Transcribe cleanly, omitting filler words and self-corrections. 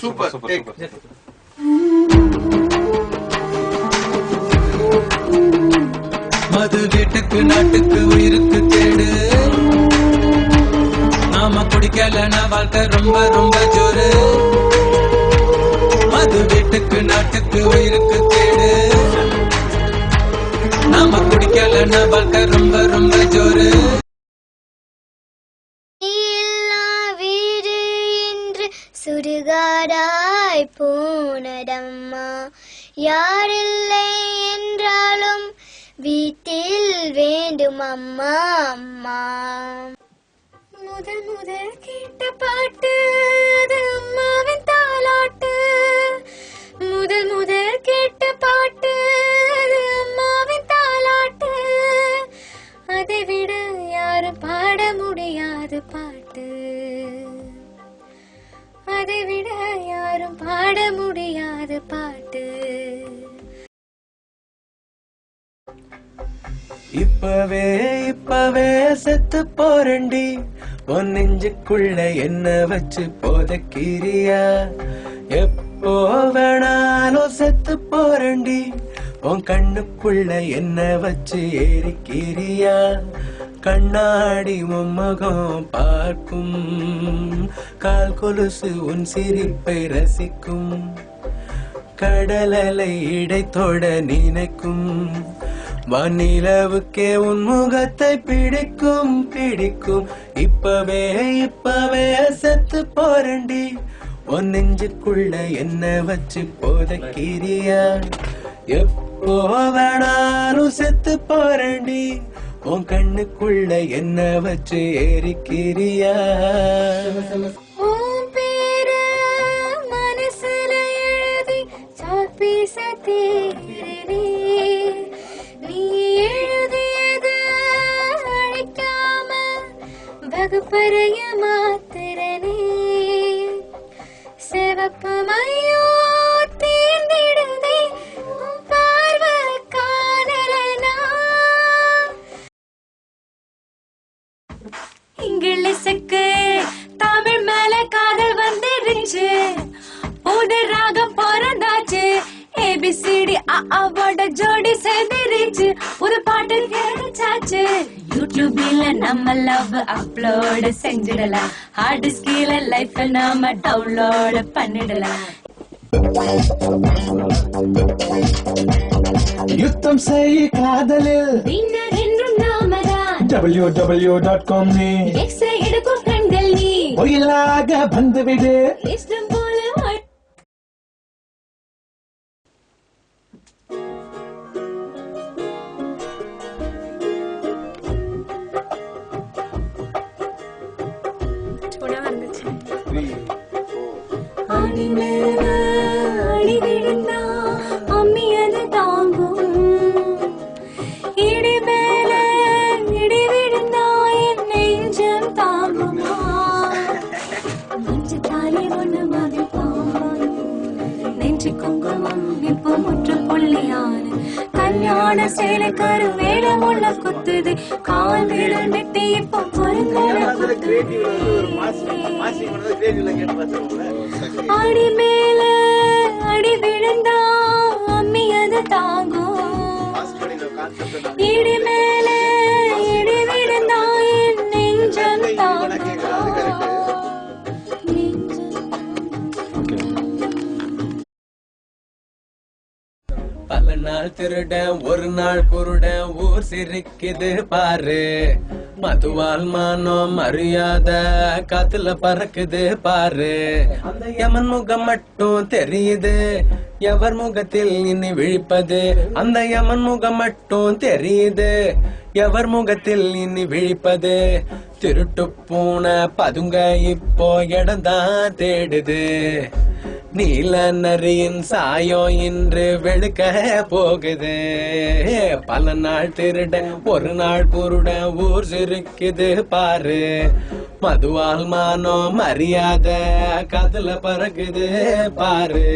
Super. மது வீட்டுக்கு நாட்டுக்கு உயிருக்கு கேடு, நாம குடிக்கலனா வாழ்க்கை ரொம்ப ரொம்ப ஜோரு. மது வீட்டுக்கு நாட்டுக்கு உயிருக்கு கேடு, நாம குடிக்கலனா வாழ்க்கை ரொம்ப ரொம்ப ஜோரு. வீடு என்று சுடுகாடாய் போனதம்மா, யாரில்லை என்றாலும் வீட்டில் வேண்டும் அம்மா அம்மா. முதல் முதல் கேட்ட பாட்டு அது அம்மாவின் தாலாட்டு, முதல் முதல் கேட்ட பாட்டு அது அம்மாவின் தாலாட்டு, அதை விட யாரும் பாட முடியாது பாட்டு, அதை விட யாரும் பாட முடியாது பாட்டு. இப்பவே இப்பவே செத்து போறண்டி, உன் நெஞ்சுக்குள்ள என்ன வச்சு போதக்கிறியா? எப்போ வேணாலும் செத்து போறண்டி, உன் கண்ணுக்குள்ள என்ன வச்சு ஏறிக்கிறியா? கண்ணாடி உன் முகம் பார்க்கும், கால் கொலுசு உன் சிரிப்பை ரசிக்கும், கடலலை இடைத்தோட நினைக்கும், வானிலவுக்கே உன் முகத்தை பிடிக்கும் பிடிக்கும். இப்பவே இப்பவே செத்து போறண்டி, உன் நெஞ்சுக்குள்ள என்ன வச்சு போதக்கிறியா? எப்போ வேணாலும் செத்து போறண்டி, உன் கண்ணுக்குள்ள என்ன வச்சு ஏறிக்கிறியா? வகுப்பறைய மாத்திரனே சிவப்பமையோ தீர்ந்திடுதே பார்வை காணலனா. இங்கிலீஷுக்கு தமிழ் மேல காதல் வந்துருச்சு, புது ராகம் பிறந்தாச்சு, ABCD அவோட ஜோடி சேர்ந்துருச்சு, ஒரு பாட்டு கிடைச்சாச்சு. யூடியூப்ல நம்ம லவ் அப்லோட் செஞ்சிடலாம், ஹார்ட் டிஸ்கில லைஃப் நாம டவுன்லோட் பண்ணிடலாம். யுத்தம் செய் காதலில் வின்னர் என்றும் நாமதான், www.com நீ எக்ஸ்ரே எடுக்கும் கண்கள் நீ, ஒயிலாக வந்துவிடு இஷ்டம் போல. அடி மேல அடி விழுந்தா அம்மி அது தாங்கும், இடி மேல இடி விழுந்தா என் நெஞ்சம் தாங்குமா? நெஞ்சு தாலி ஒண்ணு மதிப்பான், நெஞ்சு குங்குமம் இப்போ முற்று புள்ளியான, கல்யாண சேலை கரு வேலை உள்ள குத்துது, கால் விரல் மெட்டி இப்போ பொருந்தோட குத்துது. அடி மேல அடி விழுந்தா அம்மி அது தாங்கும், இடி மேல இடி விழுந்தா என் நெஞ்சம் தாங்கும். பல நாள் திருடன் ஒரு நாள் குருடன், ஊர் சிரிக்குது பாரு, மதுவால் மானம் மரியாத காத்துல பறக்குது பாரு. அந்த யமன் முகம் மட்டும் தெரியுது, எவர் முகத்தில் இனி விழிப்பது? அந்த யமன் முகம் மட்டும் தெரியுது, எவர் முகத்தில் இனி விழிப்பது? திருட்டு பூன பதுங்க இப்போ இடம்தான் தேடுது, நீல நரியின் சாயம் இன்று வெளுக்க போகுது. பல நாள் திருட ஒரு நாள் குருட, ஊர் சிரிக்குது பாரு, மதுவால் மானம் மரியாத காதுல பறக்குது பாரு.